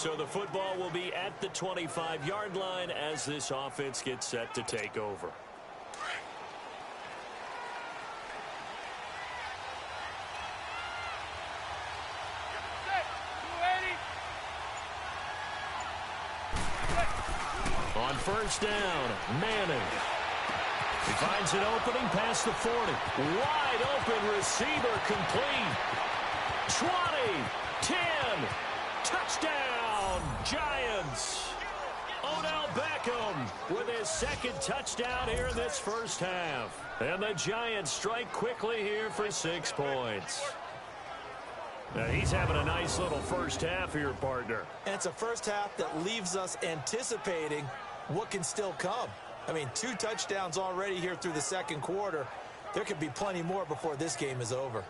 So the football will be at the 25-yard line as this offense gets set to take over. On first down, Manning. He finds an opening past the 40. Wide open receiver complete. 20, 10, touchdown, Giants. Odell Beckham with his second touchdown here in this first half. And the Giants strike quickly here for 6 points. Now he's having a nice little first half here, partner. And it's a first half that leaves us anticipating what can still come. I mean, 2 touchdowns already here through the second quarter. There could be plenty more before this game is over.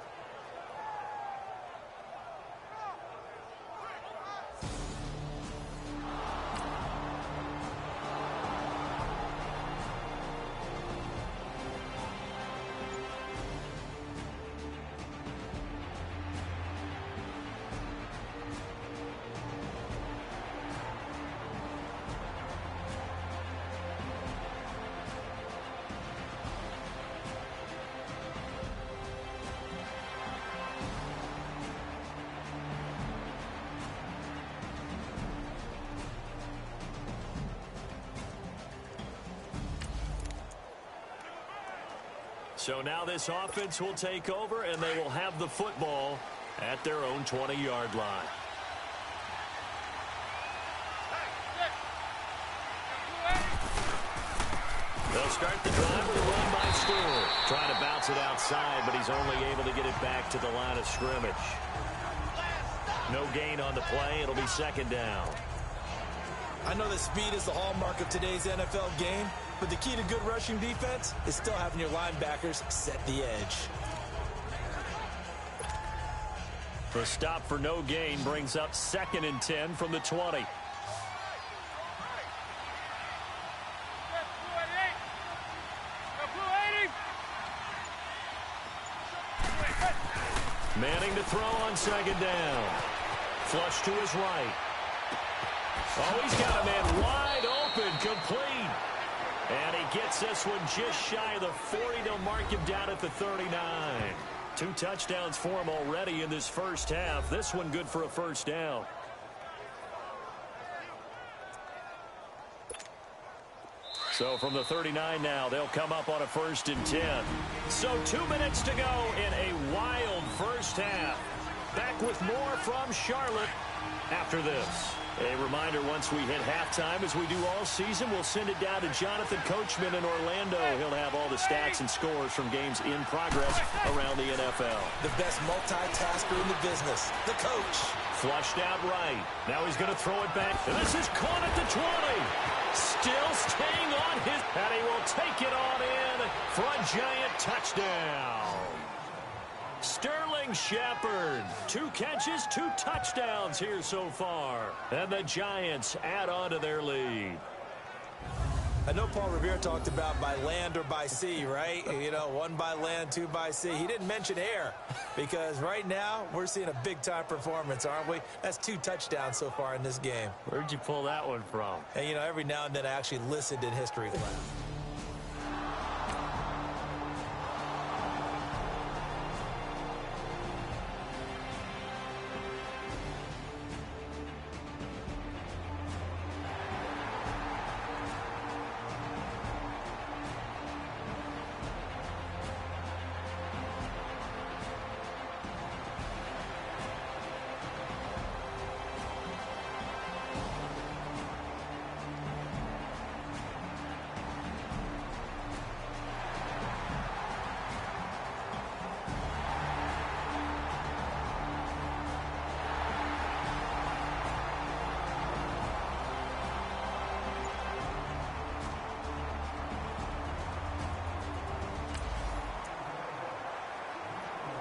So now this offense will take over, and they will have the football at their own 20-yard line. They'll start the drive with a run by Stewart. Trying to bounce it outside, but he's only able to get it back to the line of scrimmage. No gain on the play. It'll be second down. I know that speed is the hallmark of today's NFL game, but the key to good rushing defense is still having your linebackers set the edge. The stop for no gain brings up 2nd and 10 from the 20. Manning to throw on second down. Flush to his right. Oh, he's got a man wide open, complete. And he gets this one just shy of the 40. They'll mark him down at the 39. 2 touchdowns for him already in this first half. This one good for a first down. So from the 39 now, they'll come up on a 1st and 10. So 2 minutes to go in a wild first half. Back with more from Charlotte after this. A reminder, once we hit halftime, as we do all season, we'll send it down to Jonathan Coachman in Orlando. He'll have all the stats and scores from games in progress around the NFL. The best multitasker in the business, the coach. Flushed out right. Now he's going to throw it back. And this is caught at the 20. Still staying on his, and he will take it on in for a Giant touchdown. Sterling Shepard, 2 catches, 2 touchdowns here so far. And the Giants add on to their lead. I know Paul Revere talked about by land or by sea, right? You know, 1 by land, 2 by sea. He didn't mention air because right now we're seeing a big-time performance, aren't we? That's 2 touchdowns so far in this game. Where'd you pull that one from? And, you know, every now and then I actually listened in history class.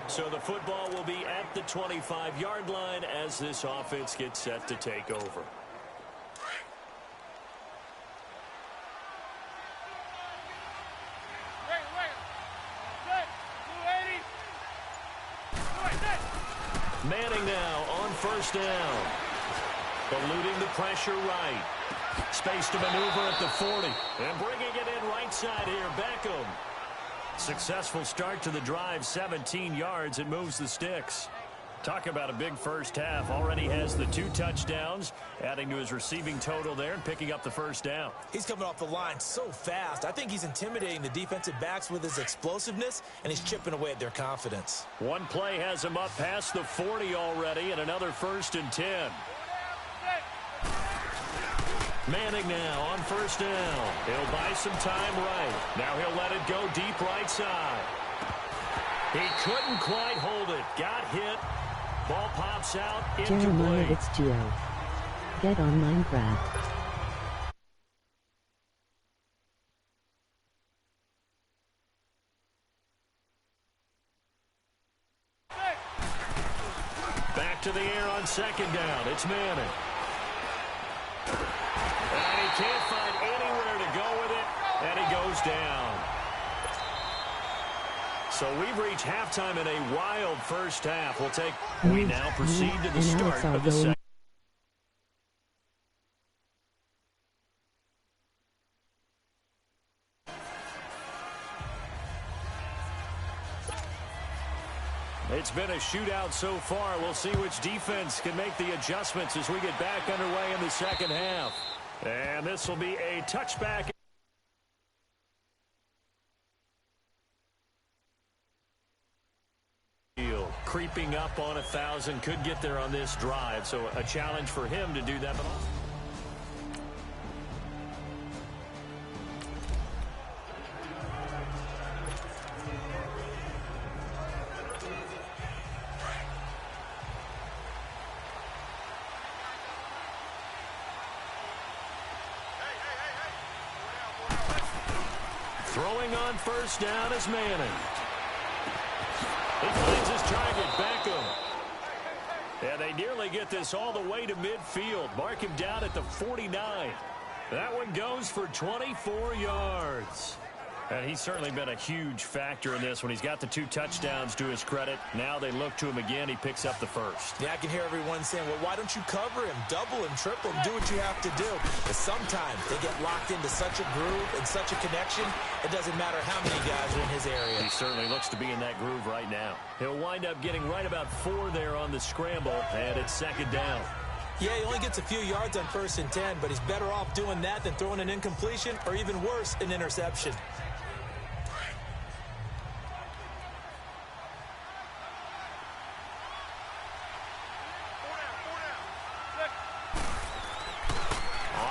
So the football will be at the 25-yard line as this offense gets set to take over. Manning now on first down. Eluding the pressure right. Space to maneuver at the 40. And bringing it in right side here, Beckham. Successful start to the drive, 17 yards, and moves the sticks. Talk about a big first half. Already has the 2 touchdowns, adding to his receiving total there and picking up the first down. He's coming off the line so fast. I think he's intimidating the defensive backs with his explosiveness, and he's chipping away at their confidence. One play has him up past the 40 already, and another 1st and 10. Manning now on first down. He'll buy some time right. Now he'll let it go deep right side. He couldn't quite hold it. Got hit. Ball pops out. Jeremiah, Incomplete. it's Gio. Get on Minecraft. Back to the air on second down. It's Manning. And he can't find anywhere to go with it, and he goes down. So we've reached halftime in a wild first half. We now proceed to the start of the second. It's been a shootout so far. We'll see which defense can make the adjustments as we get back underway in the second half. And this will be a touchback. Creeping up on 1,000, could get there on this drive. So a challenge for him to do that. Throwing on first down is Manning. He finds his target, Beckham. And they nearly get this all the way to midfield. Mark him down at the 49. That one goes for 24 yards. And he's certainly been a huge factor in this when he's got the 2 touchdowns to his credit. Now they look to him again. He picks up the first. Yeah, I can hear everyone saying, well, why don't you cover him, double him, triple him, do what you have to do. But sometimes they get locked into such a groove and such a connection, it doesn't matter how many guys are in his area. He certainly looks to be in that groove right now. He'll wind up getting right about 4 there on the scramble, and it's second down. Yeah, he only gets a few yards on 1st and 10, but he's better off doing that than throwing an incompletion or even worse, an interception.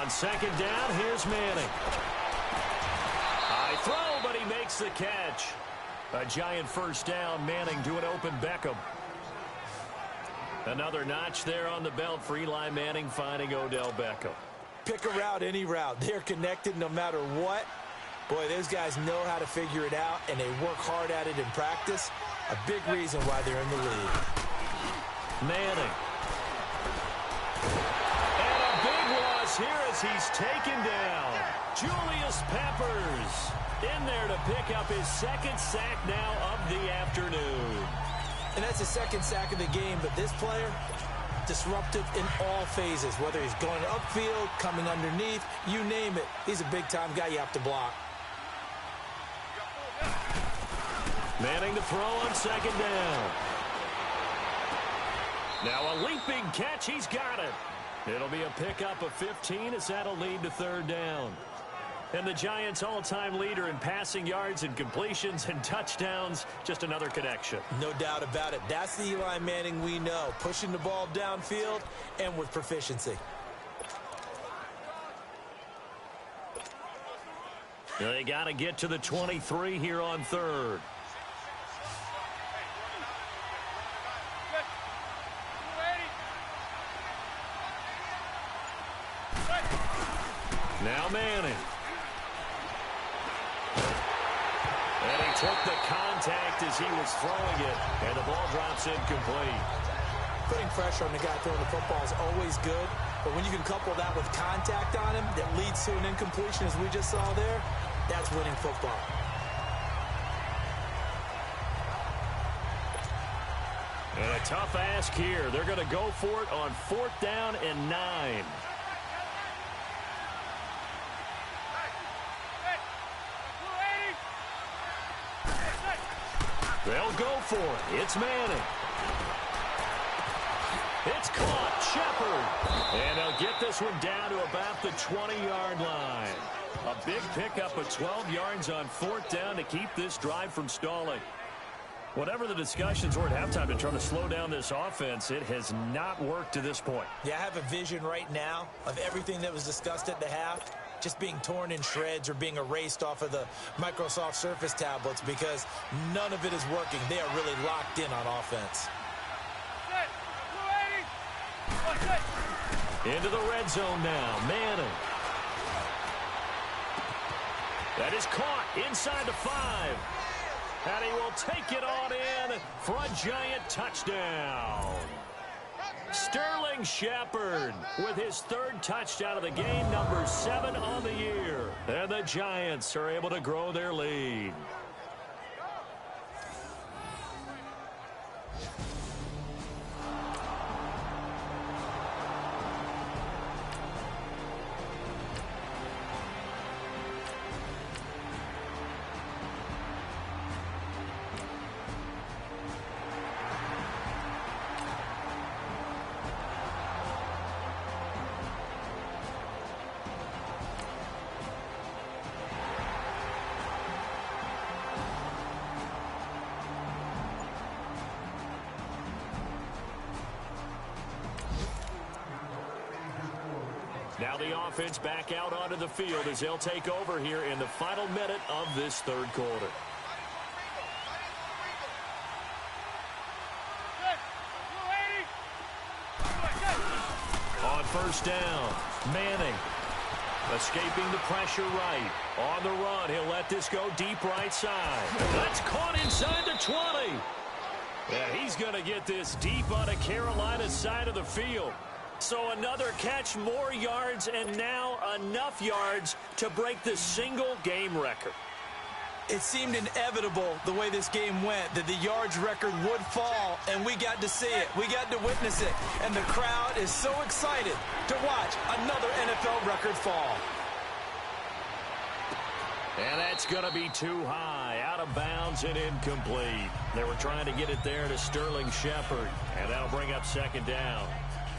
On second down, here's Manning. High throw, but he makes the catch. A giant first down, Manning to an open Beckham. Another notch there on the belt for Eli Manning, finding Odell Beckham. Pick a route, any route. They're connected no matter what. Boy, those guys know how to figure it out, and they work hard at it in practice. A big reason why they're in the league. Manning. And a big loss here as he's taken down. Julius Peppers in there to pick up his 2nd sack now of the afternoon. And that's the 2nd sack of the game, but this player, disruptive in all phases, whether he's going upfield, coming underneath, you name it. He's a big-time guy you have to block. Manning to throw on second down. Now a leaping catch, he's got it. It'll be a pickup of 15 as that'll lead to 3rd down. And the Giants' all-time leader in passing yards and completions and touchdowns, just another connection. No doubt about it. That's the Eli Manning we know, pushing the ball downfield and with proficiency. They got to get to the 23 here on 3rd. Now Manning. And he took the contact as he was throwing it, and the ball drops incomplete. Putting pressure on the guy throwing the football is always good, but when you can couple that with contact on him that leads to an incompletion, as we just saw there, that's winning football. And a tough ask here. They're going to go for it on 4th down and 9. They'll go for it. It's Manning. It's caught. Shepard. And they'll get this one down to about the 20-yard line. A big pickup of 12 yards on 4th down to keep this drive from stalling. Whatever the discussions were at halftime to try to slow down this offense, it has not worked to this point. Yeah, I have a vision right now of everything that was discussed at the half just being torn in shreds or being erased off of the Microsoft Surface tablets because none of it is working. They are really locked in on offense. Into the red zone now. Manning. That is caught inside the 5. And he will take it on in for a giant touchdown. Sterling Shepard with his 3rd touchdown of the game, number 7 on the year. And the Giants are able to grow their lead. Now the offense back out onto the field as they'll take over here in the final minute of this 3rd quarter. On 1st down, Manning escaping the pressure right. On the run, he'll let this go deep right side. That's caught inside the 20. Yeah, he's going to get this deep on the Carolina side of the field. So another catch, more yards, and now enough yards to break the single-game record. It seemed inevitable the way this game went that the yards record would fall, and we got to see it. We got to witness it, and the crowd is so excited to watch another NFL record fall. And that's going to be too high, out of bounds and incomplete. They were trying to get it there to Sterling Shepard, and that'll bring up 2nd down.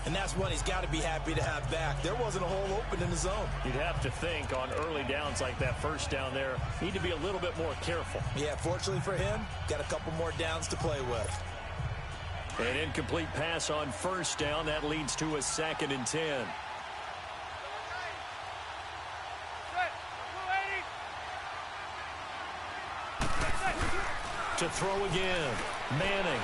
And that's one he's got to be happy to have back. There wasn't a hole open in the zone. You'd have to think on early downs like that 1st down there, need to be a little bit more careful. Yeah, fortunately for him, got a couple more downs to play with. An incomplete pass on 1st down. That leads to a 2nd and 10. To throw again, Manning.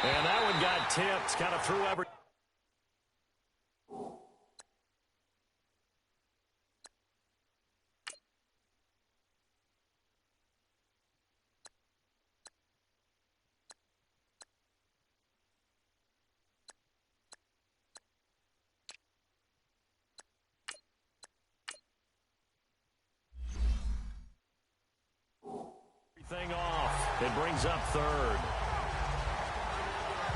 And that one got tipped, kind of threw every... Everything off. It brings up 3rd.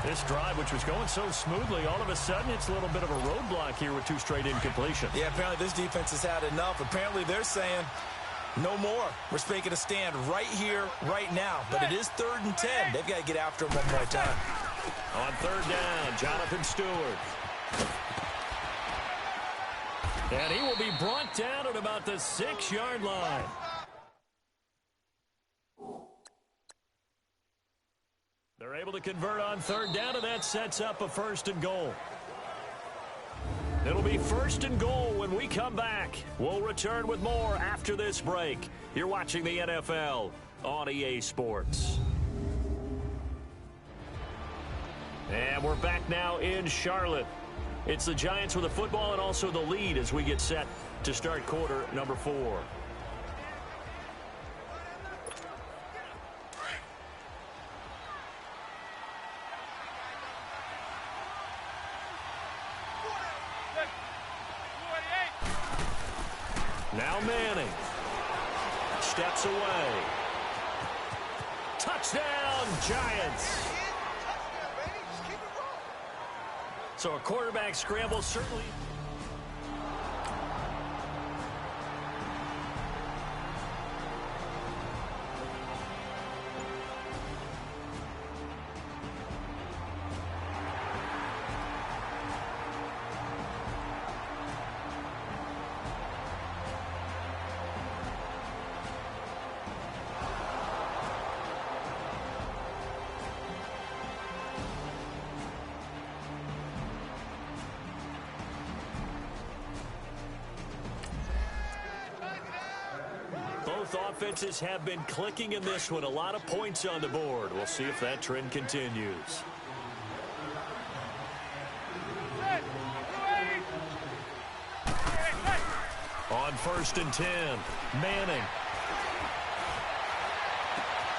This drive, which was going so smoothly, all of a sudden it's a little bit of a roadblock here with 2 straight incompletions. Yeah, apparently this defense has had enough. Apparently they're saying no more. We're making a stand right here, right now. But it is 3rd and 10. They've got to get after him one more time. On 3rd down, Jonathan Stewart. And he will be brought down at about the 6-yard line. They're able to convert on 3rd down, and that sets up a 1st and goal. It'll be 1st and goal when we come back. We'll return with more after this break. You're watching the NFL on EA Sports. And we're back now in Charlotte. It's the Giants with the football and also the lead as we get set to start quarter number 4. Now Manning steps away. Touchdown, Giants. So a quarterback scramble certainly. Both offenses have been clicking in this one. A lot of points on the board. We'll see if that trend continues. On 1st and 10, Manning.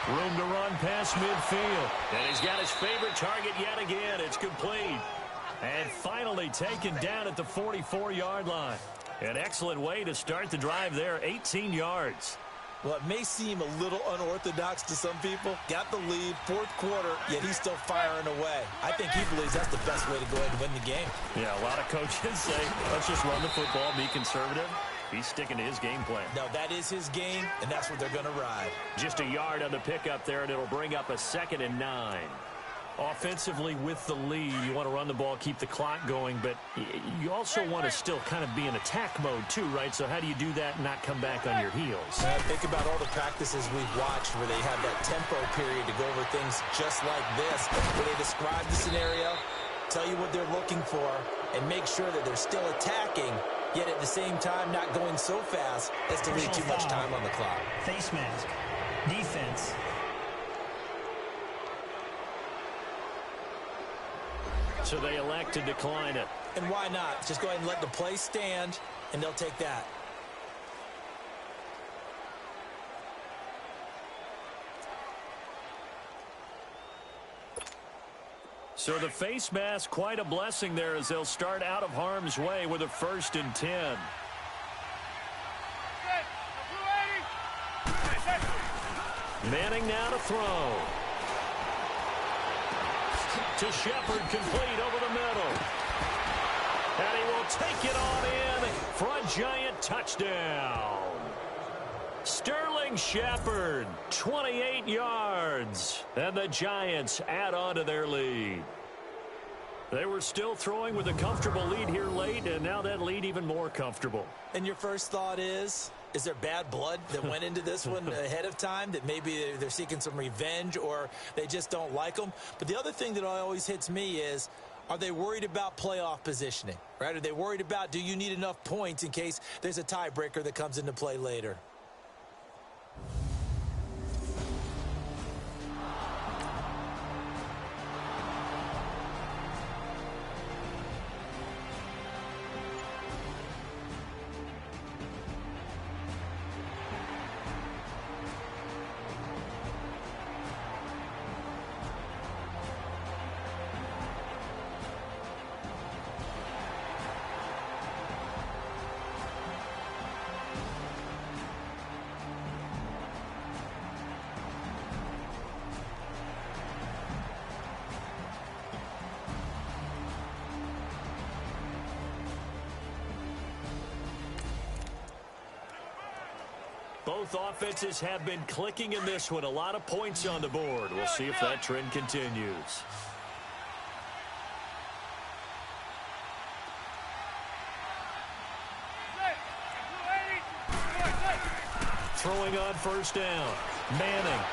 Room to run past midfield. And he's got his favorite target yet again. It's complete. And finally taken down at the 44-yard line. An excellent way to start the drive there, 18 yards. Well, it may seem a little unorthodox to some people. Got the lead, 4th quarter, yet he's still firing away. I think he believes that's the best way to go ahead and win the game. Yeah, a lot of coaches say, let's just run the football, be conservative. He's sticking to his game plan. No, that is his game, and that's what they're going to ride. Just a yard on the pickup there, and it'll bring up a 2nd and 9. Offensively with the lead, you want to run the ball, keep the clock going, but you also want to still kind of be in attack mode too, right? So how do you do that and not come back on your heels? Think about all the practices we've watched where they have that tempo period to go over things just like this, where they describe the scenario, tell you what they're looking for, and make sure that they're still attacking, yet at the same time not going so fast as to leave too much time on the clock. Face mask. Defense. So they elect to decline it. And why not? Just go ahead and let the play stand, and they'll take that. So the face mask, quite a blessing there as they'll start out of harm's way with a 1st and 10. Manning now to throw. To Shepard, complete over the middle. And he will take it on in for a giant touchdown. Sterling Shepard, 28 yards. And the Giants add on to their lead. They were still throwing with a comfortable lead here late, and now that lead even more comfortable. And your first thought is there bad blood that went into this one ahead of time, that maybe they're seeking some revenge or they just don't like them? But the other thing that always hits me is, are they worried about playoff positioning, right? Are they worried about, do you need enough points in case there's a tiebreaker that comes into play later? Both offenses have been clicking in this one. A lot of points on the board. We'll see if that trend continues. Throwing on 1st down. Manning.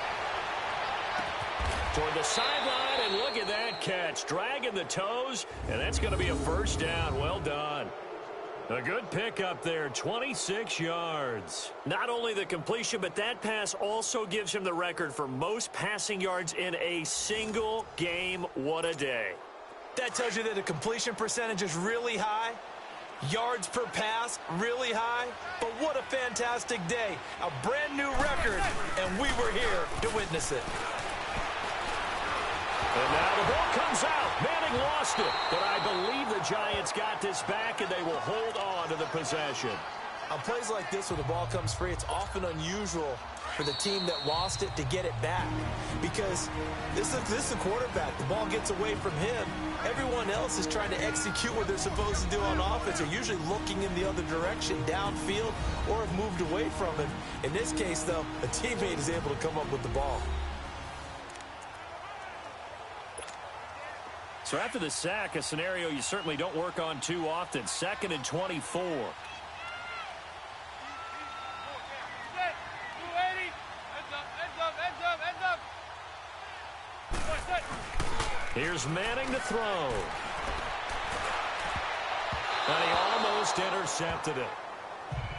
Toward the sideline, and look at that catch. Dragging the toes, and that's going to be a 1st down. Well done. A good pickup there, 26 yards. Not only the completion, but that pass also gives him the record for most passing yards in a single game. What a day. That tells you that the completion percentage is really high. Yards per pass, really high. But what a fantastic day. A brand new record, and we were here to witness it. And now the ball comes out. Manning lost it. But I believe the Giants got this back, and they will hold on to the possession. On plays like this where the ball comes free, it's often unusual for the team that lost it to get it back. Because this is the quarterback. The ball gets away from him. Everyone else is trying to execute what they're supposed to do on offense. They're usually looking in the other direction, downfield, or have moved away from him. In this case, though, a teammate is able to come up with the ball. So after the sack, a scenario you certainly don't work on too often. 2nd and 24. Here's Manning to throw. And he almost intercepted it.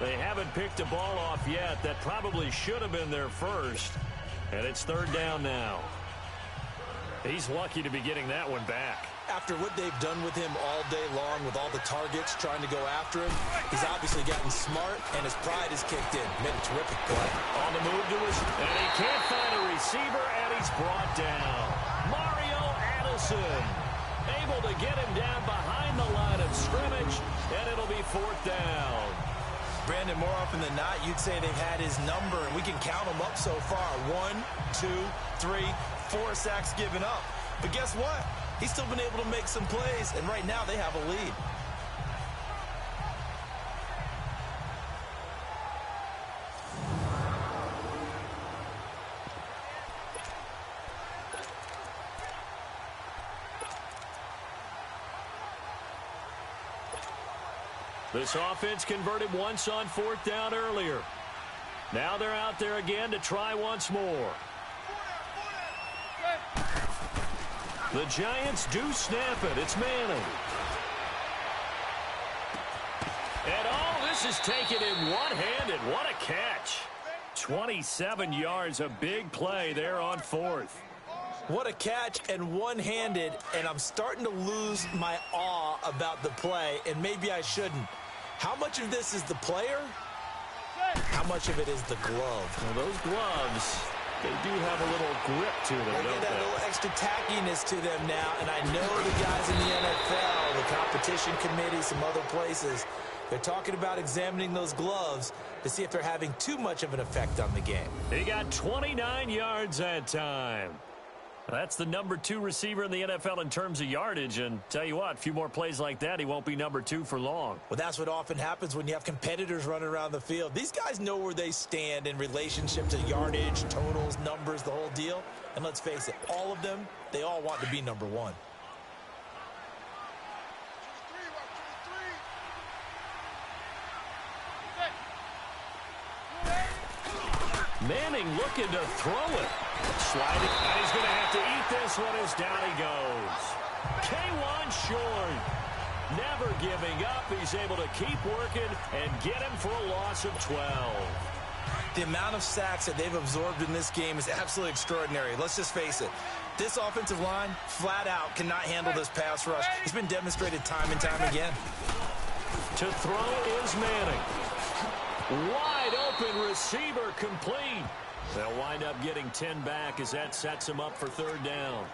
They haven't picked a ball off yet. That probably should have been their first. And it's third down now. He's lucky to be getting that one back. After what they've done with him all day long with all the targets trying to go after him, he's obviously gotten smart, and his pride is kicked in. Made a terrific play. On the move to his... And he can't find a receiver, and he's brought down. Mario Addison able to get him down behind the line of scrimmage, and it'll be fourth down. Brandon, more often than not, you'd say they've had his number, and we can count them up so far. 1, 2, 3, 4 sacks given up. But guess what? He's still been able to make some plays, and right now they have a lead. This offense converted once on fourth down earlier. Now they're out there again to try once more. The Giants do snap it. It's Manning. And this is taken in one-handed. What a catch. 27 yards, a big play there on fourth. What a catch and one-handed, and I'm starting to lose my awe about the play, and maybe I shouldn't. How much of this is the player? How much of it is the glove? Well, those gloves, they do have a little grip to them, They don't get that little extra tackiness to them now, and I know the guys in the NFL, the competition committee, some other places, they're talking about examining those gloves to see if they're having too much of an effect on the game. He got 29 yards that time. That's the number 2 receiver in the NFL in terms of yardage, and tell you what, a few more plays like that, he won't be number 2 for long. Well, that's what often happens when you have competitors running around the field. These guys know where they stand in relationship to yardage, totals, numbers, the whole deal. And let's face it, all of them, they all want to be number 1. Manning looking to throw it. Sliding, and he's going to have to eat this one as down he goes. K1 short. Never giving up. He's able to keep working and get him for a loss of 12. The amount of sacks that they've absorbed in this game is absolutely extraordinary. Let's just face it. This offensive line, flat out, cannot handle this pass rush. It's been demonstrated time and time again. To throw is Manning. Wide open receiver complete. They'll wind up getting 10 back as that sets him up for third down.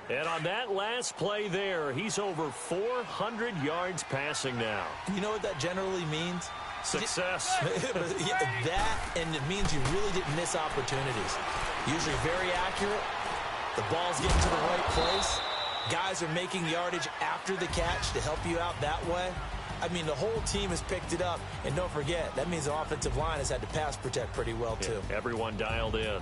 And on that last play there, he's over 400 yards passing now. You know what that generally means? Success. That, and it means you really didn't miss opportunities. Usually very accurate. The ball's getting to the right place. Guys are making yardage after the catch to help you out that way. I mean, the whole team has picked it up. And don't forget, that means the offensive line has had to pass protect pretty well, too. Yeah, everyone dialed in.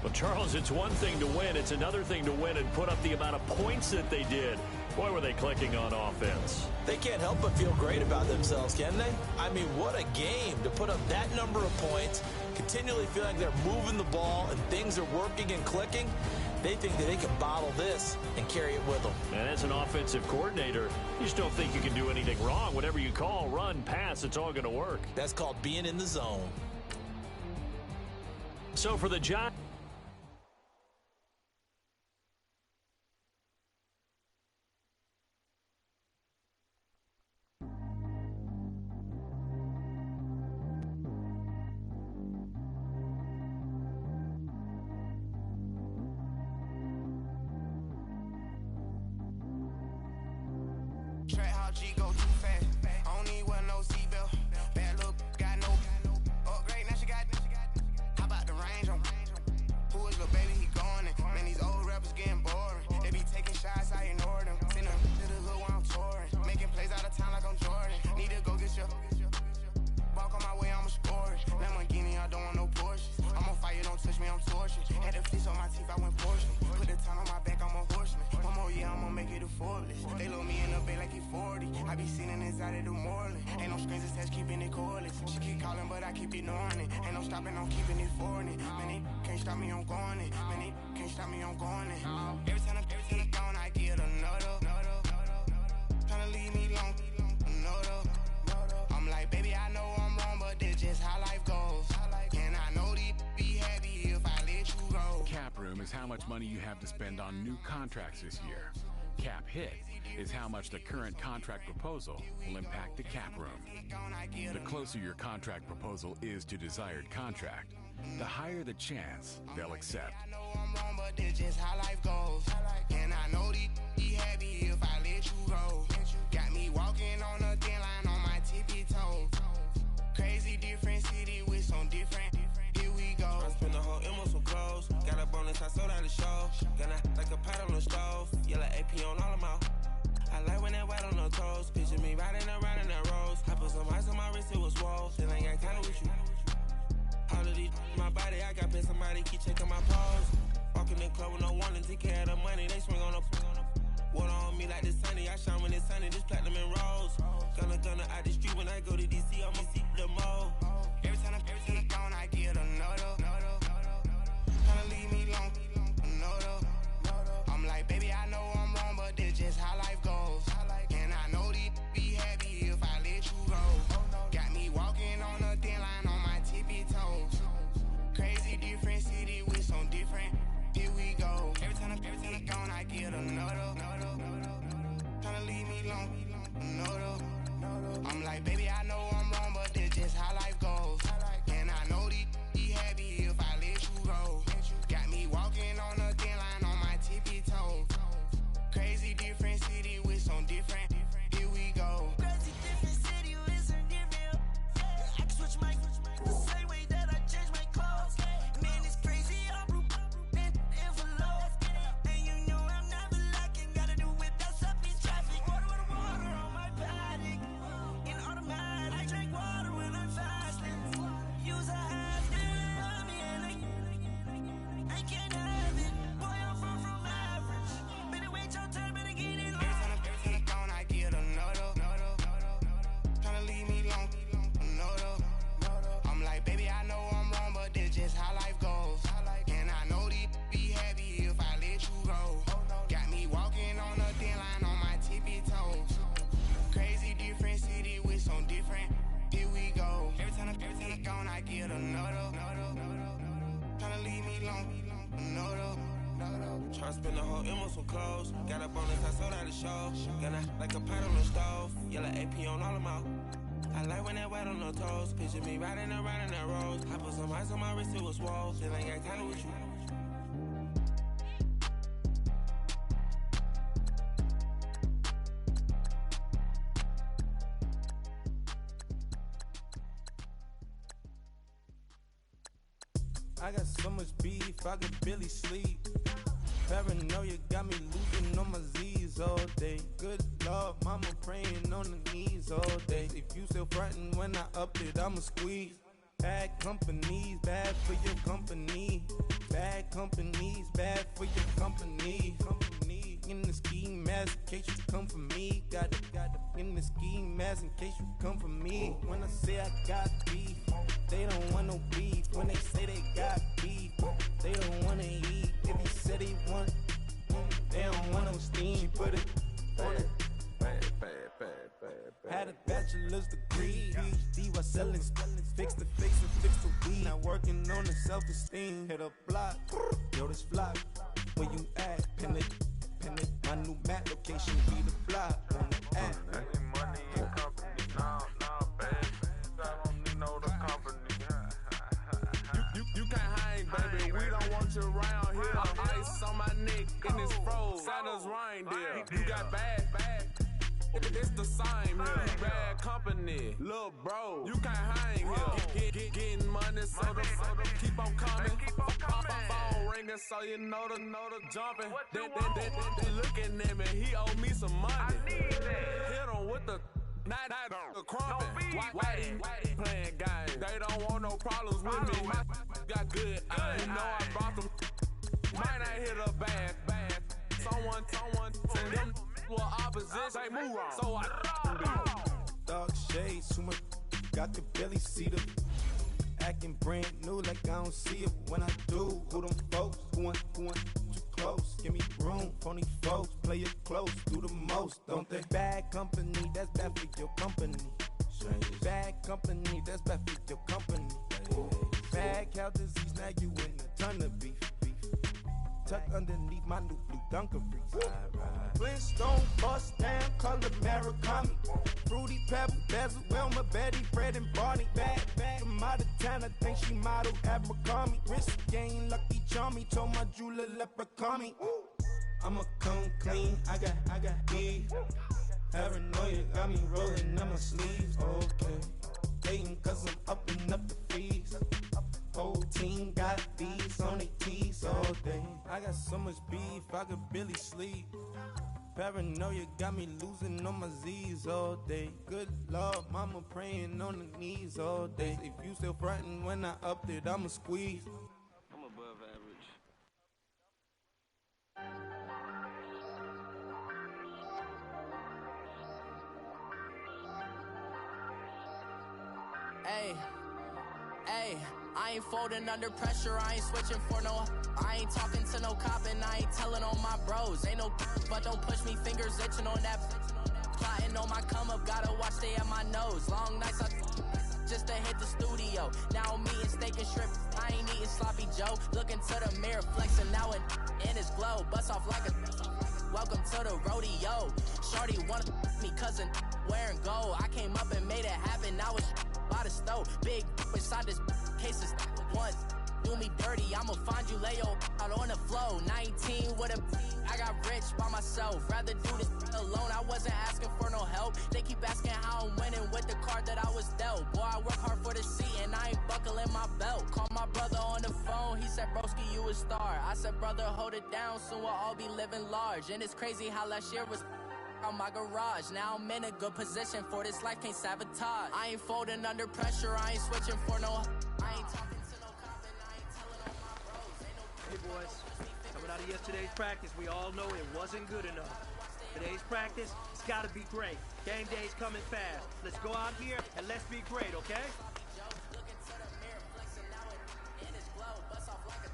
Well, Charles, it's one thing to win. It's another thing to win and put up the amount of points that they did. Boy, were they clicking on offense. They can't help but feel great about themselves, can they? I mean, what a game to put up that number of points, continually feel like they're moving the ball and things are working and clicking. They think that they can bottle this and carry it with them. And as an offensive coordinator, you just don't think you can do anything wrong. Whatever you call, run, pass, it's all going to work. That's called being in the zone. So for the Giants, much money you have to spend on new contracts this year. Cap hit is how much the current contract proposal will impact the cap room. The closer your contract proposal is to desired contract, the higher the chance they'll accept. I know I'm wrong, but that's just how life goes. And I know these be happy if I let you go. Got me walking on a thin line on my tippy toes. Crazy different city with some different. Here we go. I spent the whole M on some clothes. Got a bonus, I sold out the show. Gonna like a pot on the stove. Yellow AP on all of my. I like when that white on the toes. Picture me riding around in that rose. I put some ice on my wrist, it was swole. Still ain't got time with you. All of these, my body, I got paid somebody keep checking my pose. Walking in the club with no warning, take care of the money. They swing on the water on me like the sunny. I shine when it's sunny, this platinum and rose. Gonna out the street when I go to DC, I'ma see the mall. Every time I'm gone, I get another. Tryna leave me alone, another. I'm like, baby, I know I'm wrong, but that's just how life goes. And I know these be happy if I let you go. Got me walking on a thin line on my tippy toes. Crazy different city with some different. Here we go. Every time I'm gone, I get another. Tryna leave me alone, another. I'm like, baby, I know I'm wrong, but that's just how life goes. And I know these be happy if I let you go. Got me walking on a thin line on my tippy toes. Crazy different city with some different. Here we go. Crazy different city with some different. I can switch my the same way that I change my clothes. Man, it's crazy. I'm envelope. And you know I'm never lacking. Gotta do without stopping traffic. Water on my paddock. In automatic. I drink water when I'm fasting. Use a half and I can't have it. Boy, I'm far from average. Better wait your turn, better get it Every time I'm gone, I get another. Tryna leave me alone, another. I'm like, baby, I know I'm wrong, but that's just how life goes. And I know these be happy if I let you go. Got me walking on a thin line on my tippy toes. Crazy different city with some different. Here we go. Every time I'm gone, I get another. Tryna leave me alone, another. Tryna spend the whole M on some clothes. Got a bonus, I sold out the show. Gonna like a pot on the stove. Yellow AP on all of my. I like when that white on the toes. Picture me riding around in that rose. I put some ice on my wrist, it was swole. Still ain't got time with you. I got so much beef, I could barely sleep. Paranoia got me losing on my Z's all day. Good Lord, mama praying on the knees all day. If you still frontin' when I up it, I'ma squeeze. Bad companies, bad for your company. Bad companies, bad for your company. Company in the ski mask in case you come for me. Got it in the ski mask in case you come for me. When I say I got beef, they don't want no beef. When they say they got beef, they don't wanna eat. If you said they want, they don't want no steam. She put it on it. Had a bachelor's degree, PhD while selling. Fix the face and fix the weed. Now working on the self-esteem. Hit a block, yo this flock. Where you at? Pin it. My new map location be the block on the app. Money and company, no, baby. I don't need no the company. You can't hang, baby. We don't want you around here. Ice on my neck in this froze. Santa's reindeer. You got bad. It's the same here. You bad company, little bro. You can't hang here. Getting money, so the keep on coming. Phone ringing, so you know the jumping. They looking at me. He owe me some money. Hit him with the night crumping. Why they playing games? They don't want no problems with me. My got good. I know I brought them. Might not hit a bad. Someone tell them. Well, opposition, they move wrong. So I Dark shades, too much. I could barely see them. Acting brand new, like I don't see it when I do. Who them folks? Who want too close? Give me room, phony folks. Play it close, do the most, don't they? Bad company, that's bad for your company. Bad company, that's bad for your company. Bad cow disease, now you in a ton of beef. tucked underneath my new blue dungarees. Flintstone bust down, color Murakami. Fruity Pebble, Bezel, Wilma, Betty, Fred, and Barney. Bad from out of town, I think she model Abercrombie. Wrist game, Lucky Charmy, told my jeweler leprechaun. I'ma come clean, I got beef. Paranoia got me rolling on my sleeves, okay. Hating cause I'm upping up the fees. Whole team got these on their tees all day. I got so much beef, I could barely sleep. Paranoia got me losing on my Z's all day. Good Lord, mama praying on the knees all day. If you still frontin' when I upped it, I'ma squeeze. I'm above average. Hey, I ain't folding under pressure, I ain't switching for no. I ain't talking to no cop and I ain't telling on my bros. Ain't no but don't push me, fingers itching on that. Plotting on my come up, gotta watch stay at my nose. Long nights just to hit the studio. Now I'm eating steak and shrimp, I ain't eating sloppy Joe. Looking to the mirror, flexing now and in his glow. Bust off like a welcome to the rodeo. Shorty wanted me cousin wearing gold. I came up and made it happen, now it's by the stove. Big inside this cases once. Do me dirty, I'ma find you, lay your out on the floor. 19 with a I got rich by myself. Rather do this alone, I wasn't asking for no help. They keep asking how I'm winning with the card that I was dealt. Boy, I work hard for the seat and I ain't buckling my belt. Call my brother on the phone, he said, broski, you a star. I said, brother, hold it down, soon we'll all be living large. And it's crazy how last year was on my garage. Now I'm in a good position for this life, can't sabotage. I ain't folding under pressure, I ain't switching for no. I ain't talking to no cop and I ain't telling on my bros. Ain't no Hey boys, coming out of yesterday's practice, we all know it wasn't good enough. Today's practice, it's gotta be great. Game day's coming fast. Let's go out here and let's be great, okay? Looking to the mirror, flexing now and in his glow. Bust off like a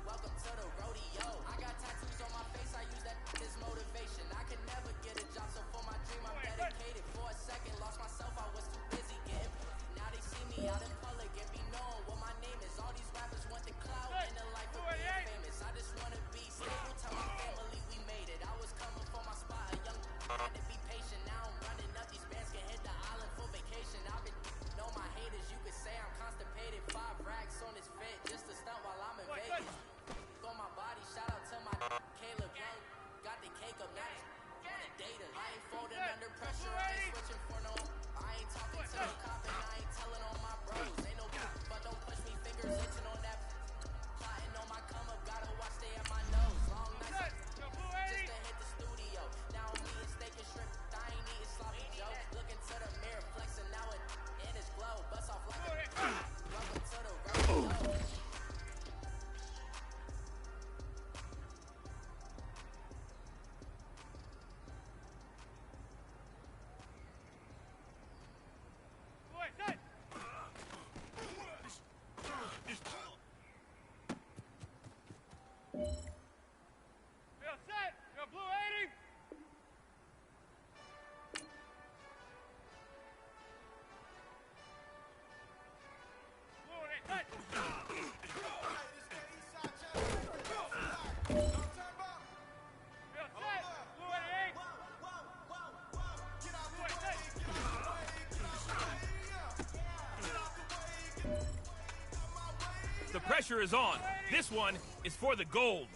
welcome to the rodeo. I got tattoos on my face, I use that as motivation. I could never get a job, so for my dream I'm dedicated. For a second, lost myself, I was too busy getting. Now they see me out in public and be known what my name is. All these rappers want the clout and the life of being famous. I just wanna be stable, tell my family we made it. I was coming for my spot, a young had to be patient. Now I'm running up, these bands can hit the island for vacation. I've been know my haters, you could say I'm constipated. 5 racks on his fit, just to stunt while I'm in Vegas. On my body, shout out to my Caleb Young. Got the cake up, now on a data. I ain't folding under pressure, I ain't switching for no. I ain't talking to no cop and I ain't telling on my bros. Ain't no but don't push me, fingers itching on that. Plotting on my come up, gotta watch stay at my nose. Long nights just to hit the studio. Now I'm eating steak and shrimp, I ain't eating sloppy Joe. Looking to the mirror, flexing now and in his glow. Bust off like a welcome to the rodeo. The pressure is on. This one is for the gold.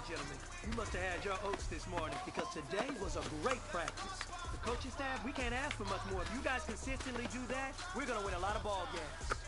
Gentlemen, you must have had your oats this morning because today was a great practice. The coaching staff, we can't ask for much more. If you guys consistently do that, we're going to win a lot of ball games.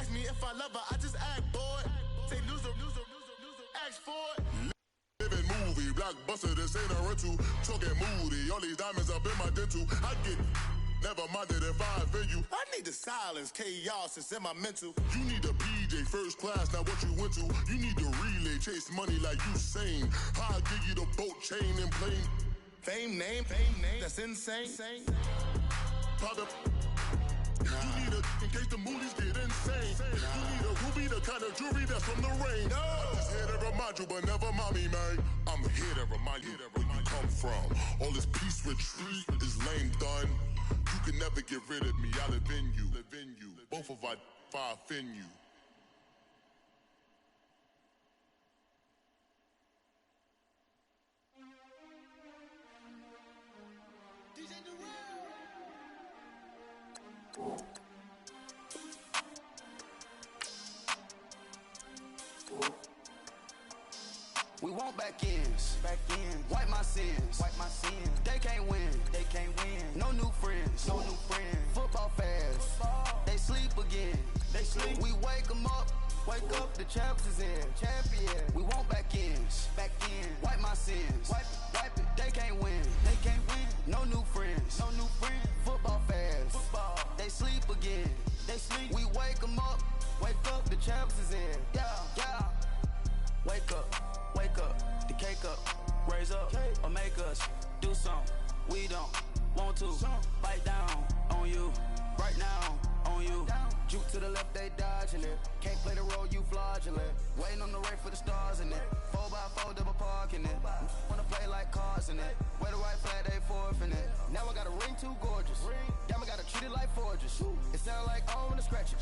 ask me if I love her, I just act bored. Say loser, ask for it. Living movie, blockbuster, this ain't a rental. Talking moody, all these diamonds up in my dental. I get never minded if I offend you. I need the silence, chaos is in my mental. You need a PJ first class, not what you went to. You need the relay, chase money like you sane. I'll give you the boat chain and plane. Fame name, that's insane. Private. You need a in case the movies get insane. You need a ruby, the kind of jewelry that's from the rain. I'm just here to remind you, but never mind me, man. I'm here to remind you where you come from. All this peace retreat is lame done. You can never get rid of me. I live in you. Both of our fire offend you. We want back ends. Wipe my sins. They can't win. No new friends. Football fast. They sleep again. We wake them up. Wake up, the champs is in. Champion. We want back ends. Wipe my sins. Wipe it. They can't win. No new friends. Football fast. They sleep again. We wake them up. Wake up, the champs is in. Yeah. Wake up, the cake up, raise up, or make us do something we don't want to. Bite down on you, right now on you. Juke to the left, they dodging it. Can't play the role, you fraudulent. Waiting on the race for the stars in it. 4x4 double parking it. Wanna play like cars in it. Wear the white flag, they forfeit it. Now I got a ring too gorgeous. Damn, I gotta treat it like forges. It sound like I wanna scratch it.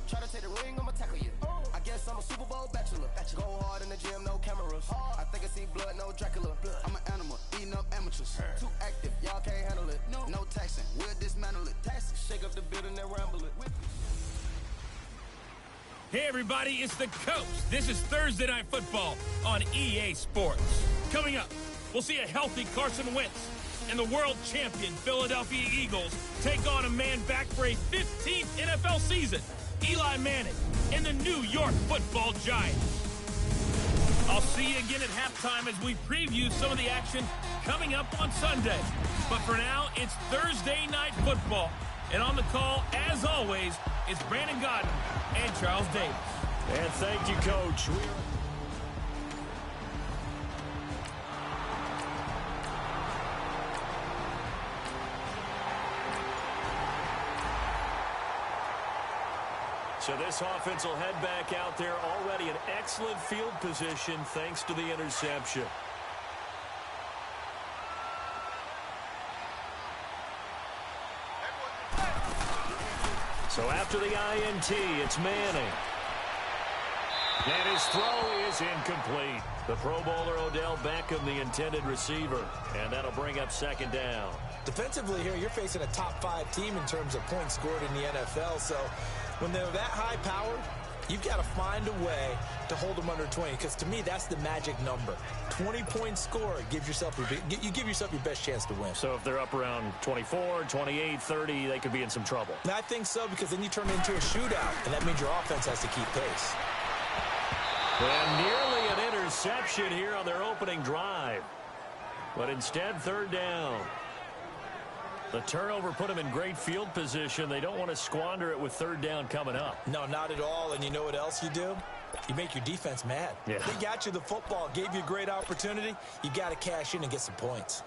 Try to take the ring, I'ma tackle you. I guess I'm a Super Bowl bachelor. Go hard in the gym, no cameras. I think I see blood, no Dracula. I'm an animal, eating up amateurs. Too active, y'all can't handle it. No taxing, we'll dismantle it. Shake up the building and ramble it. Hey everybody, it's the Coach. This is Thursday Night Football on EA Sports. Coming up, we'll see a healthy Carson Wentz and the world champion Philadelphia Eagles take on a man back for a 15th NFL season, Eli Manning and the New York Football Giants. I'll see you again at halftime as we preview some of the action coming up on Sunday. But for now, it's Thursday Night Football. And on the call, as always, it's Brandon Godden and Charles Davis. And thank you, Coach. So this offense will head back out there, already in excellent field position thanks to the interception. So after the INT, it's Manning. And his throw is incomplete. The Pro Bowler Odell Beckham, the intended receiver. And that'll bring up second down. Defensively here, you're facing a top 5 team in terms of points scored in the NFL. So when they're that high powered, you've got to find a way to hold them under 20. Because to me, that's the magic number. 20 points scored, you give yourself your best chance to win. So if they're up around 24, 28, 30, they could be in some trouble. And I think so, because then you turn it into a shootout, and that means your offense has to keep pace. And nearly an interception here on their opening drive. But instead, third down. The turnover put them in great field position. They don't want to squander it with third down coming up. No, not at all. And you know what else you do? You make your defense mad. Yeah. They got you the football, gave you a great opportunity. You got to cash in and get some points.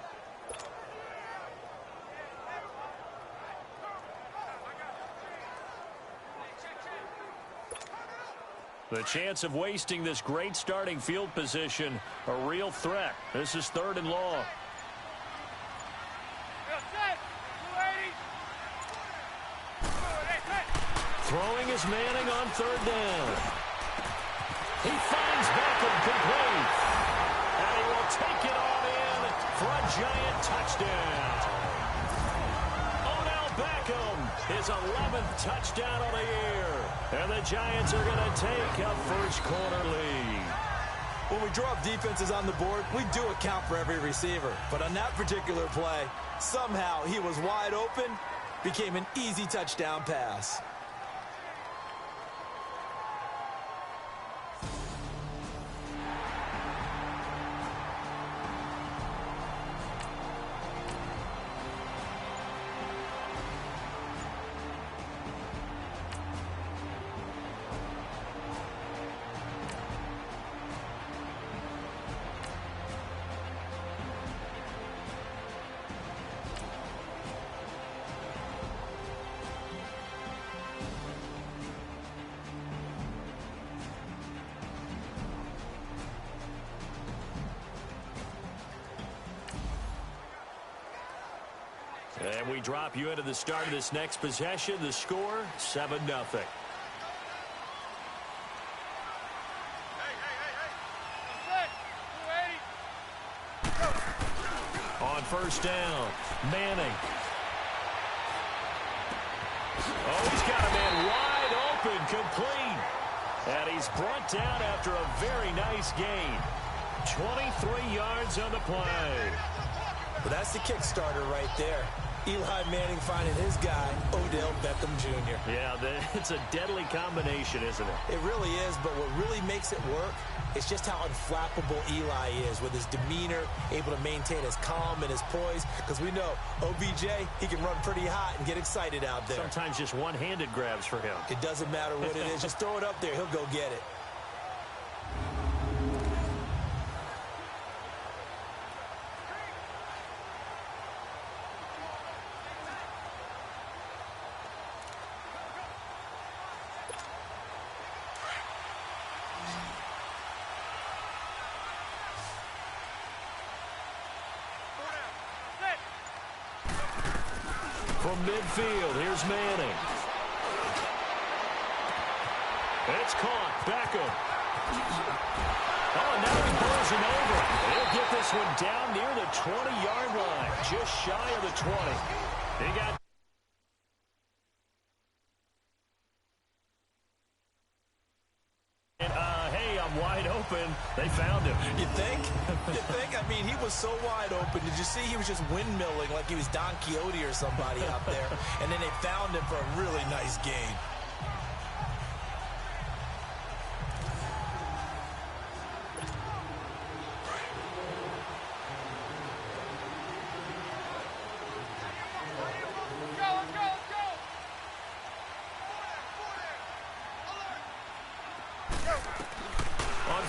The chance of wasting this great starting field position, a real threat. This is third and long. Throwing is Manning on third down. He finds Beckham complete. And he will take it on in for a giant touchdown. Odell Beckham, his 11th touchdown of the year. And the Giants are going to take a first quarter lead. When we draw up defenses on the board, we do account for every receiver. But on that particular play, somehow he was wide open, became an easy touchdown pass. And we drop you into the start of this next possession. The score, 7-0. On first down, Manning. Oh, he's got a man wide open, complete. And he's brought down after a very nice gain. 23 yards on the play. Well, that's the Kickstarter right there. Eli Manning finding his guy, Odell Beckham Jr. Yeah, it's a deadly combination, isn't it? It really is, but what really makes it work is just how unflappable Eli is with his demeanor, able to maintain his calm and his poise, because we know OBJ, he can run pretty hot and get excited out there. Sometimes just one-handed grabs for him. It doesn't matter what it is. Just throw it up there. He'll go get it. From midfield, here's Manning. It's caught. Beckham. Oh, now he pulls him over. He'll get this one down near the 20-yard line, just shy of the 20. He got... hey, I'm wide open. They found him. You think? You think? I mean, he was so wide open. Did you see he was just windmilling like he was Don Quixote or somebody out there? And then they found him for a really nice gain.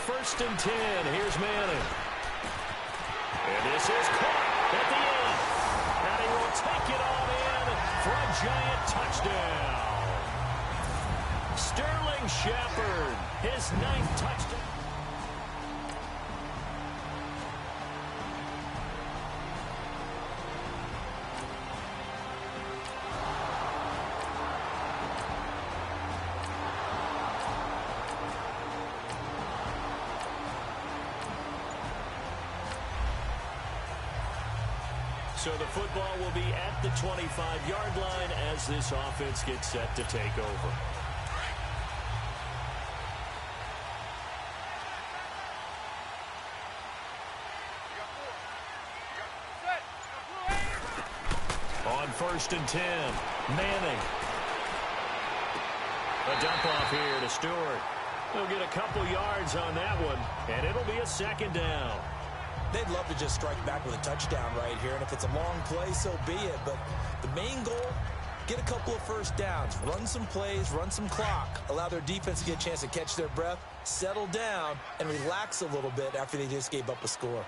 First and 10, here's Manning. And this is caught at the end. And he will take it on in for a giant touchdown. Sterling Shepard, his 9th touchdown. So the football will be at the 25-yard line as this offense gets set to take over. On first and 10, Manning. A dump off here to Stewart. He'll get a couple yards on that one, and it'll be a second down. They'd love to just strike back with a touchdown right here, and if it's a long play, so be it. But the main goal, get a couple of first downs, run some plays, run some clock, allow their defense to get a chance to catch their breath, settle down, and relax a little bit after they just gave up a score.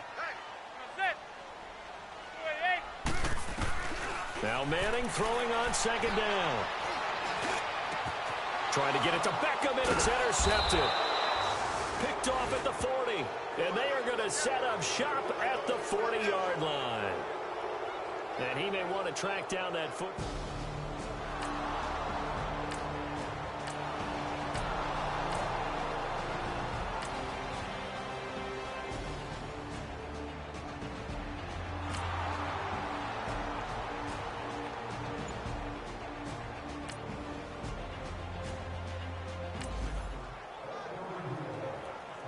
Now Manning throwing on second down. Trying to get it to Beckham, and it's intercepted. Picked off at the 40, and they are going to set up shop at the 40-yard line. And he may want to track down that foot.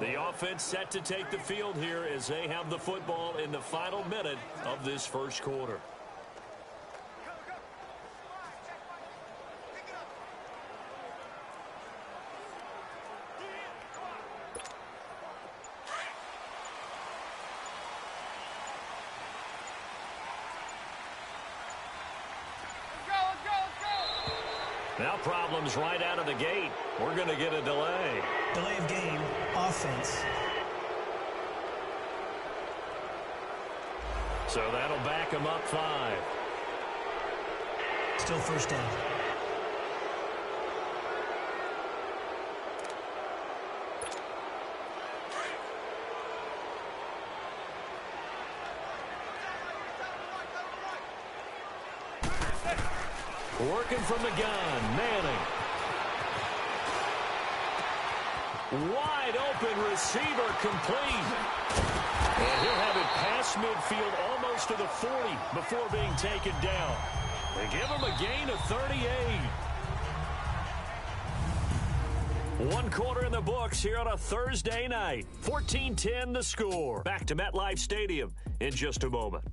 The offense set to take the field here as they have the football in the final minute of this first quarter. Now problems right out of the gate. We're going to get a delay. Delay of game, offense. So that'll back him up 5. Still first down. Working from the gun, Manning. Wide open receiver complete. And he'll have it past midfield almost to the 40 before being taken down. They give him a gain of 38. One quarter in the books here on a Thursday night. 14-10 the score. Back to MetLife Stadium in just a moment.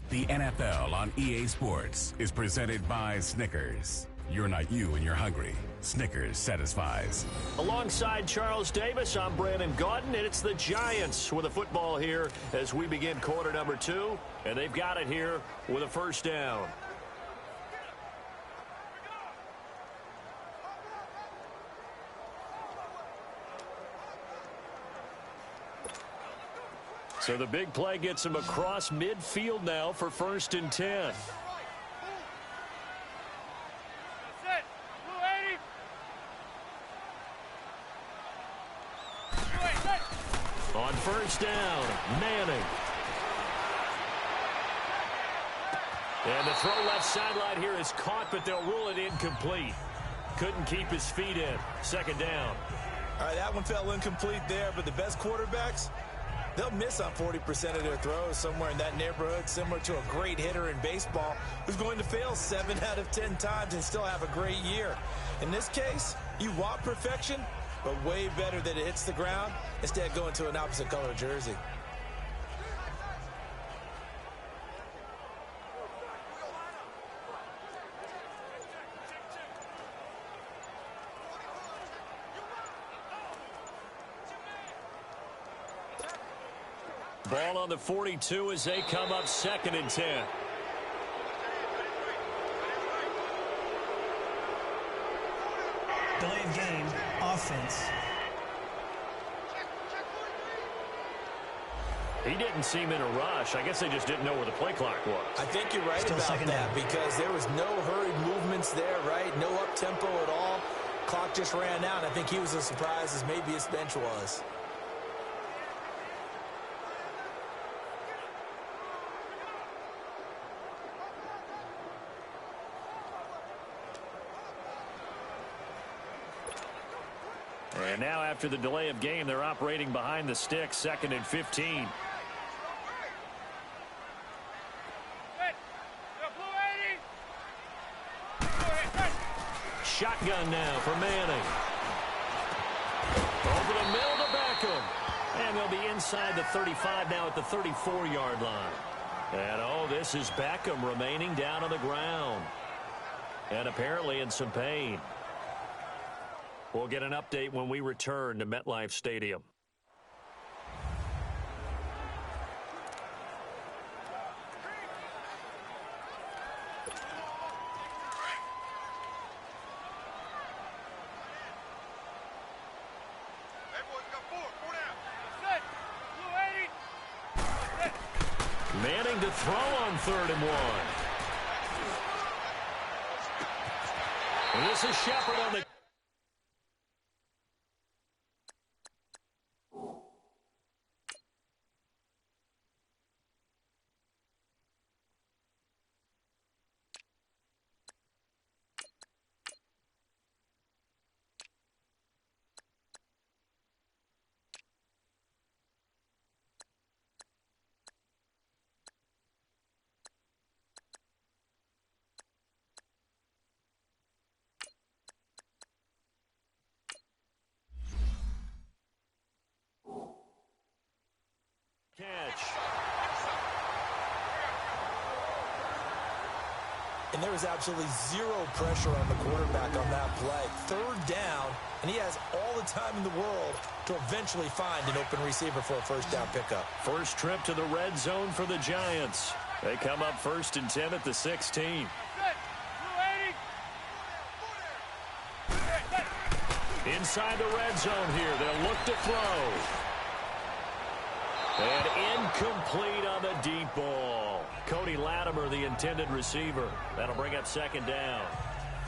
The NFL on EA Sports is presented by Snickers. You're not you when you're hungry. Snickers satisfies. Alongside Charles Davis, I'm Brandon Gaudin, and it's the Giants with a football here as we begin quarter number 2, and they've got it here with a first down. So the big play gets him across midfield now for 1st and 10. On first down, Manning. And the throw left sideline here is caught, but they'll rule it incomplete. Couldn't keep his feet in. 2nd down. All right, that one fell incomplete there, but the best quarterbacks, they'll miss on 40% of their throws, somewhere in that neighborhood, similar to a great hitter in baseball who's going to fail 7 out of 10 times and still have a great year. In this case, you want perfection, but way better that it hits the ground instead of going to an opposite color jersey. Ball on the 42 as they come up 2nd and 10. Delay of game, offense. He didn't seem in a rush. I guess they just didn't know where the play clock was. I think you're right Still about that down. because there was no hurried movements there, right? No up-tempo at all. Clock just ran out. I think he was as surprised as maybe his bench was. And now after the delay of game, they're operating behind the sticks, 2nd and 15. Shotgun now for Manning. Over the middle to Beckham. And they'll be inside the 35 now at the 34-yard line. And, oh, this is Beckham remaining down on the ground. And apparently in some pain. We'll get an update when we return to MetLife Stadium. Manning to throw on 3rd and 1. And this is Shepard on the... catch. And there was absolutely zero pressure on the quarterback on that play. 3rd down, and he has all the time in the world to eventually find an open receiver for a 1st down pickup. First trip to the red zone for the Giants. They come up 1st and 10 at the 16. Inside the red zone here. They'll look to throw. And incomplete on the deep ball. Cody Latimer, the intended receiver. That'll bring up 2nd down.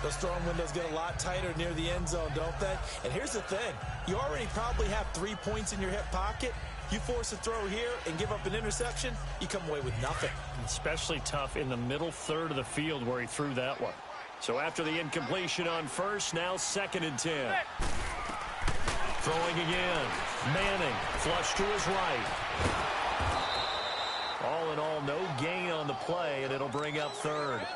Those throwing windows get a lot tighter near the end zone, don't they? And here's the thing. You already probably have 3 points in your hip pocket. You force a throw here and give up an interception, you come away with nothing. Especially tough in the middle third of the field where he threw that one. So after the incompletion on first, now 2nd and 10. Throwing again. Manning, flush to his right. All in all, no gain on the play, and it'll bring up 3rd.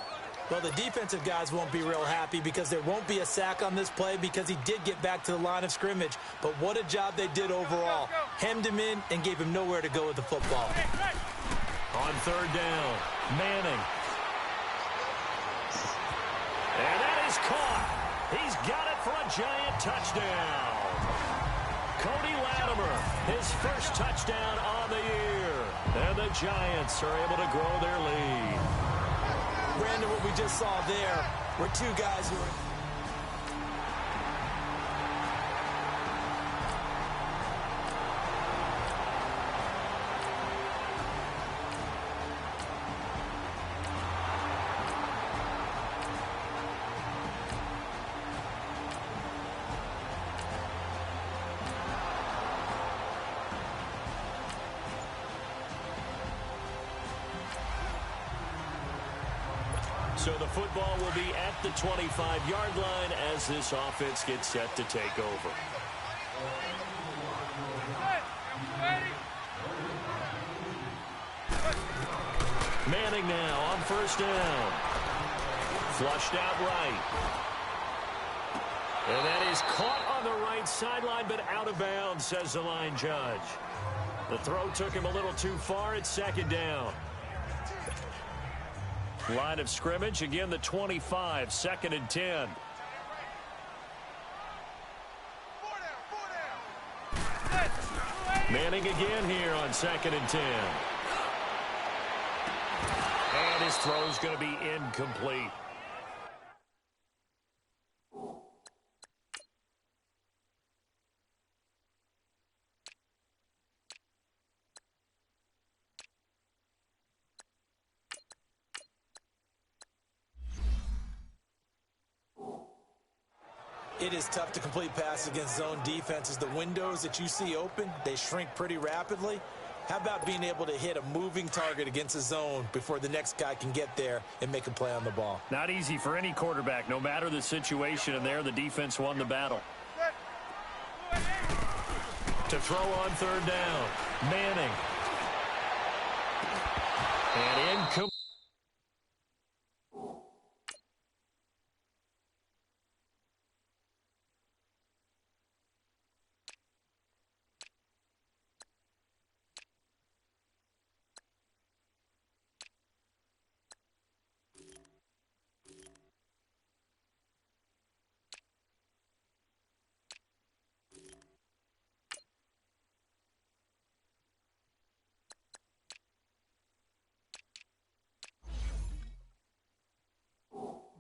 Well, the defensive guys won't be real happy because there won't be a sack on this play because he did get back to the line of scrimmage. But what a job they did overall. Hemmed him in and gave him nowhere to go with the football. On 3rd down, Manning. And that is caught. He's got it for a giant touchdown. Cody Latimer, his first touchdown on the year. And the Giants are able to grow their lead. Brandon, what we just saw there were 2 guys who were... So the football will be at the 25-yard line as this offense gets set to take over. Manning now on 1st down. Flushed out right. And that is caught on the right sideline, but out of bounds, says the line judge. The throw took him a little too far. It's 2nd down. Line of scrimmage, again the 25, 2nd and 10. Manning again here on 2nd and 10. And his throw's going to be incomplete. It is tough to complete passes against zone defenses. The windows that you see open, they shrink pretty rapidly. How about being able to hit a moving target against a zone before the next guy can get there and make a play on the ball? Not easy for any quarterback, no matter the situation, and there the defense won the battle. To throw on 3rd down, Manning. And incomplete.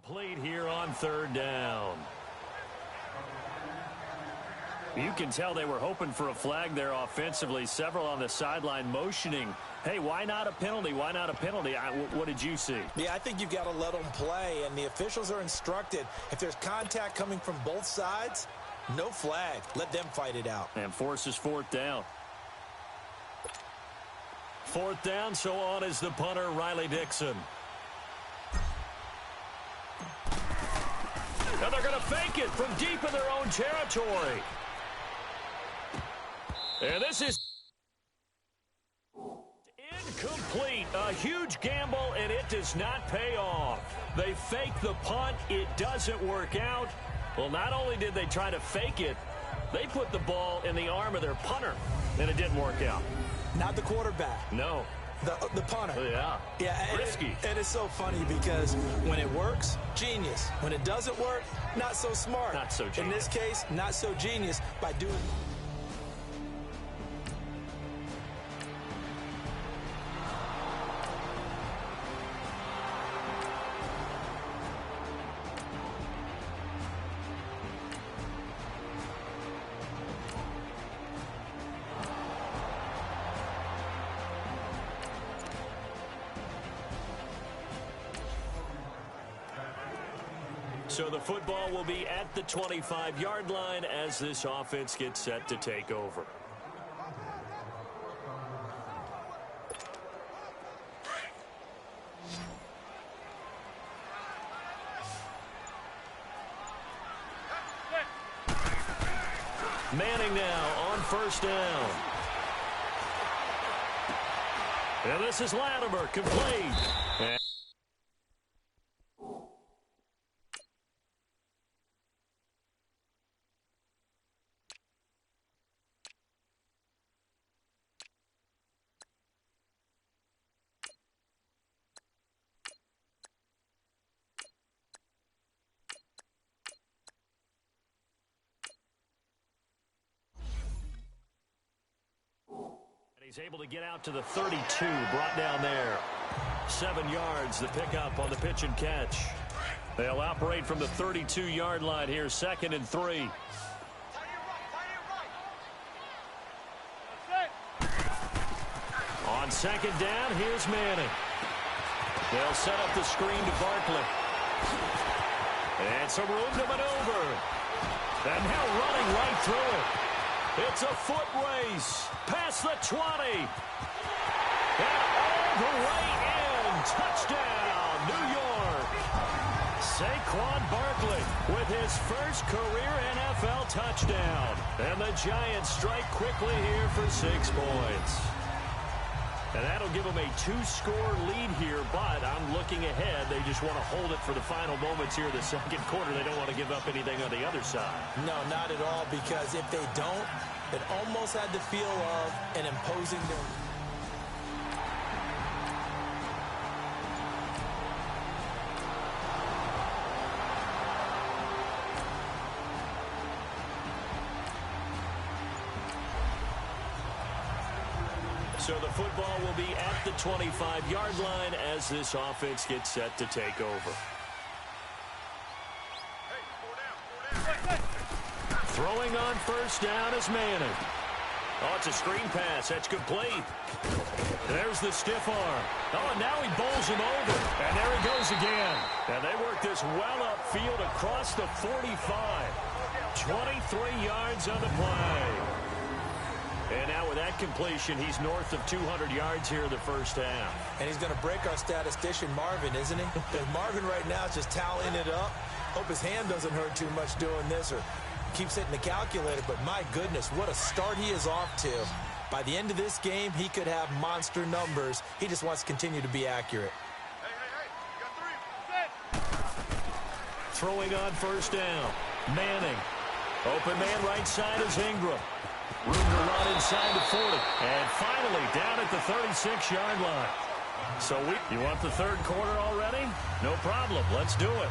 Played here on 3rd down. You can tell they were hoping for a flag there offensively. Several on the sideline motioning, hey, why not a penalty? Why not a penalty? What did you see? Yeah, I think you've got to let them play, and the officials are instructed. If there's contact coming from both sides, no flag. Let them fight it out. And forces 4th down. 4th down, so on is the punter, Riley Dixon. Now they're going to fake it from deep in their own territory. And this is incomplete. A huge gamble, and it does not pay off. They fake the punt. It doesn't work out. Well, not only did they try to fake it, they put the ball in the arm of their punter, and it didn't work out. Not the quarterback. No. The punter. Yeah. Yeah. Risky. And it's so funny because when it works, genius. When it doesn't work, not so smart. Not so genius. In this case, not so genius by doing... So the football will be at the 25-yard line as this offense gets set to take over. Manning now on first down. And this is Latimer, complete. And he's able to get out to the 32, brought down there. 7 yards, the pickup on the pitch and catch. They'll operate from the 32-yard line here, 2nd and 3. On 2nd down, here's Manning. They'll set up the screen to Barkley. And some room to maneuver. And now running right through it. It's a foot race past the 20. And all the way in. Touchdown, New York. Saquon Barkley with his first career NFL touchdown. And the Giants strike quickly here for 6 points. And that'll give them a 2-score lead here, but I'm looking ahead. They just want to hold it for the final moments here in the second quarter. They don't want to give up anything on the other side. No, not at all, because if they don't, it almost had the feel of an imposing dominance. So the football will be at the 25-yard line as this offense gets set to take over. Throwing on first down is Manning. Oh, it's a screen pass. That's complete. There's the stiff arm. Oh, and now he bowls him over. And there he goes again. And they work this well upfield across the 45. 23 yards on the play. And now with that completion, he's north of 200 yards here in the first half. And he's going to break our statistician, Marvin, isn't he? And Marvin right now is just tallying it up. Hope his hand doesn't hurt too much doing this or keeps hitting the calculator. But my goodness, what a start he is off to. By the end of this game, he could have monster numbers. He just wants to continue to be accurate. Throwing on first down. Manning. Open man right side is Ingram. Room to run inside the 40. And finally down at the 36-yard line. So you want the third quarter already? No problem. Let's do it.